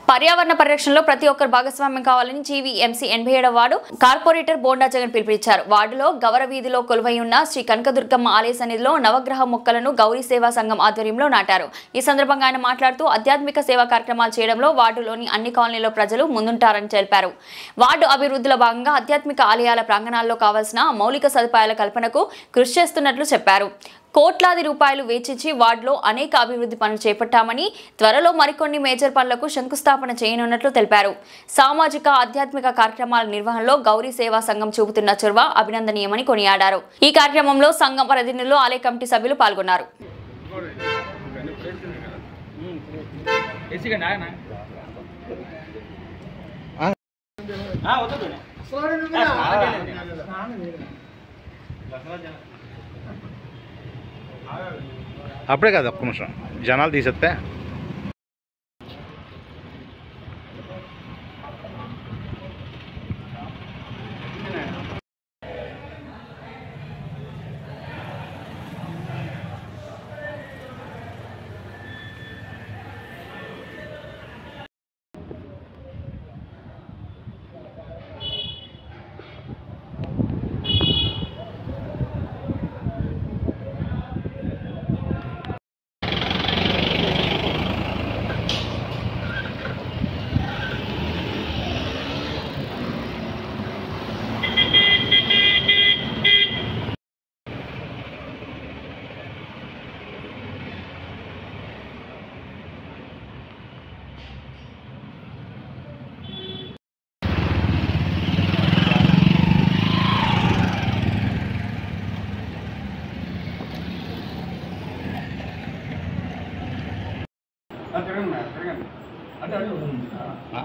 పర్యావరణ పరిరక్షణలో ప్రతి ఒక్కరు భాగస్వామ్యం కావాలని జీవీఎంసీ 87వ వార్డు కార్పొరేటర్ బోండా జగన్ పిలుపునిచ్చారు. వార్డులో గవర వీధిలో కొలువై ఉన్న శ్రీ కనకదుర్గమ్మ ఆలయ సన్నిధిలో నవగ్రహ మొక్కలను గౌరీ సేవా సంఘం ఆధ్వర్యంలో నాటారు. ఈ సందర్భంగా ఆయన మాట్లాడుతూ ఆధ్యాత్మిక సేవా కార్యక్రమాలు చేయడంలో వార్డులోని అన్ని కాలనీల ప్రజలు ముందుంటారని తెలిపారు. వార్డు అభివృద్ధిలో భాగంగా ఆధ్యాత్మిక ఆలయాల ప్రాంగణాల్లో కావాల్సిన మౌలిక సదుపాయాల కల్పనకు కృషి చేస్తున్నట్లు చెప్పారు. కోట్లాది రూపాయలు వెచ్చించి వార్డులో అనేక అభివృద్ధి పనులు చేపట్టామని, త్వరలో మరికొన్ని మేజర్ పనులకు శంకుస్థాపన చేయనున్నట్లు తెలిపారు. సామాజిక ఆధ్యాత్మిక కార్యక్రమాల నిర్వహణలో గౌరీ సేవా సంఘం చూపుతున్న చొరవ అభినందనీయమని కొనియాడారు. ఈ కార్యక్రమంలో సంఘం ప్రతినిధులు, ఆలయ కమిటీ సభ్యులు పాల్గొన్నారు. అప్పుడే కాదు, ఒక్క నిమిషం జనాలు తీసేస్తే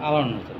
అలా ఉన్నాడు సార్.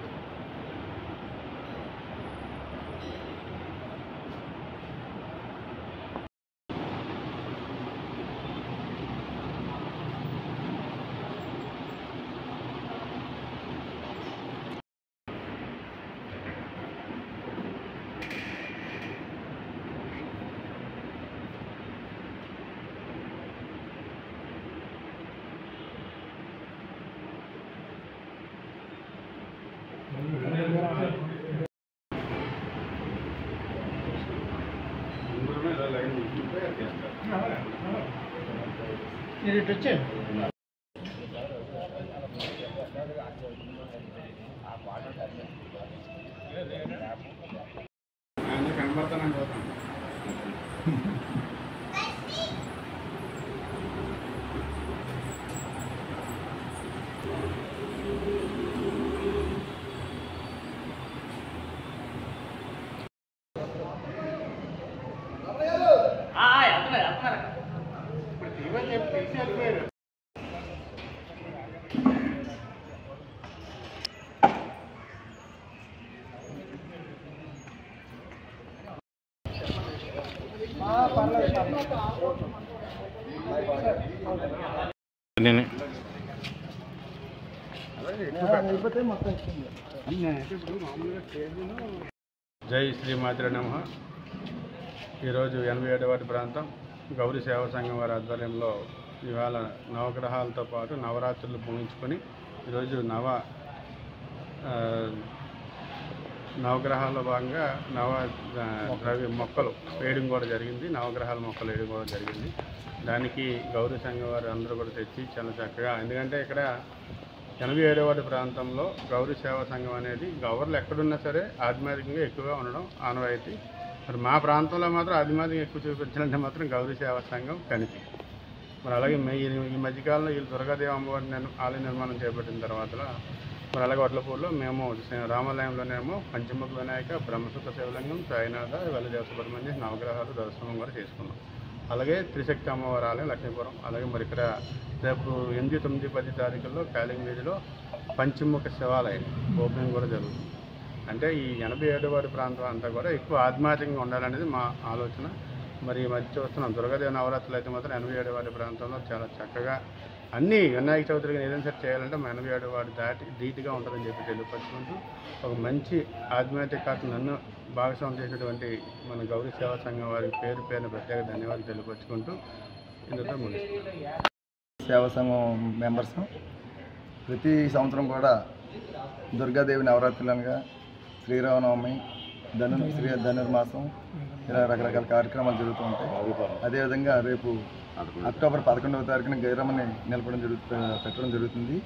జై శ్రీమాత్రే నమః. ఈరోజు 87వ వార్డు ప్రాంతం గౌరీ సేవా సంఘం వారి ఆధ్వర్యంలో ఇవాళ నవగ్రహాలతో పాటు నవరాత్రులు ముగించుకొని ఈరోజు నవగ్రహాల్లో భాగంగా ద్రవ్య మొక్కలు వేయడం కూడా జరిగింది. నవగ్రహాల మొక్కలు వేయడం కూడా జరిగింది. దానికి గౌరీ సంఘం వారు అందరూ కూడా తెచ్చి చాలా చక్కగా, ఎందుకంటే ఇక్కడ 87వ వార్డు ప్రాంతంలో గౌరీ సేవా సంఘం అనేది గవర్లు ఎక్కడున్నా సరే ఆధ్యాత్మికంగా ఎక్కువగా ఉండడం ఆనవాయితీ. మరి మా ప్రాంతంలో మాత్రం ఆధ్యాత్మికంగా ఎక్కువ చూపించాలంటే మాత్రం గౌరీ సేవా సంఘం కనిపి. మరి అలాగే ఈ మధ్యకాలంలో వీళ్ళు దుర్గాదేవి అమ్మవారి ఆలయ నిర్మాణం చేపట్టిన తర్వాత మరి అలాగే వడ్లపూర్లో మేము రామాలయంలోనేమో పంచముఖ వినాయక, బ్రహ్మసుఖ శివలింగం, సాయినాథ, వెల్లదేవ సుబ్రహ్మణ్య నవగ్రహాలు దర్శనం కూడా చేసుకున్నాం. అలాగే త్రిశక్తి అమ్మవారి ఆలయం లక్ష్మీపురం. అలాగే మరి ఇక్కడ రేపు 8, 9, 10 తారీఖుల్లో కాలింగ్ వీధిలో పంచముఖ శివాలయం ఓపెనింగ్ కూడా జరుగుతుంది. అంటే ఈ 87వ వార్డు ప్రాంతం అంతా కూడా ఎక్కువ ఆధ్యాత్మికంగా ఉండాలనేది మా ఆలోచన. మరి ఈ మధ్య చూస్తున్నాం దుర్గాదేవి నవరాత్రులు అయితే మాత్రం 87వ వార్డు ప్రాంతంలో చాలా చక్కగా అన్నీ వినాయక చవితికి ఏదైనా సరే చేయాలంటే 87వ వార్డు ధీటుగా ఉంటుందని చెప్పి తెలియపరుచుకుంటూ ఒక మంచి ఆధ్యాత్మికత నన్ను భాగస్వామ్యం చేసినటువంటి మన గౌరీ సేవా సంఘం వారికి పేరు పేరున ప్రత్యేక ధన్యవాదాలు తెలియపరుచుకుంటూ ఇందులో ముగిస్తున్నాను. సేవా సంఘం మెంబర్స్ ప్రతి సంవత్సరం కూడా దుర్గాదేవి నవరాత్రులు అనగా శ్రీరామనవమి, ధనుర్మాసం, ఇలా రకరకాల కార్యక్రమాలు జరుగుతూ ఉంటాయి. అదేవిధంగా రేపు అక్టోబర్ 11వ తారీఖున గైరమ్మని పెట్టడం జరుగుతుంది.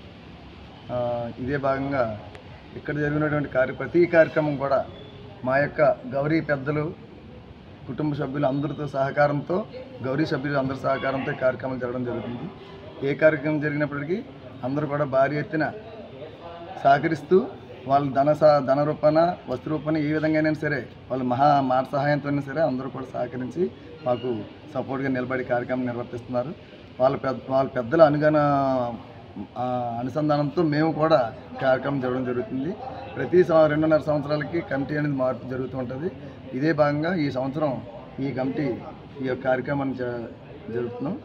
ఇదే భాగంగా ఇక్కడ జరిగినటువంటి ప్రతి కార్యక్రమం కూడా మా యొక్క గౌరీ పెద్దలు, కుటుంబ సభ్యులు అందరితో సహకారంతో, గౌరీ సభ్యులు అందరి సహకారంతో కార్యక్రమాలు జరగడం జరుగుతుంది. ఏ కార్యక్రమం జరిగినప్పటికీ అందరూ కూడా భారీ ఎత్తున సహకరిస్తూ వాళ్ళు ధన రూపాన, వస్తు రూపాన ఏ విధంగా అయినా సరే వాళ్ళు మాట సహాయంతో అయినా సరే అందరూ కూడా సహకరించి మాకు సపోర్ట్గా నిలబడి కార్యక్రమం నిర్వర్తిస్తున్నారు. వాళ్ళ పెద్దల అనుసంధానంతో మేము కూడా కార్యక్రమం జరగడం జరుగుతుంది. ప్రతి 2.5 సంవత్సరాలకి కమిటీ అనేది మార్పు జరుగుతూ ఉంటుంది. ఇదే భాగంగా ఈ సంవత్సరం ఈ కమిటీ ఈ కార్యక్రమాన్ని జరుపుతున్నాం.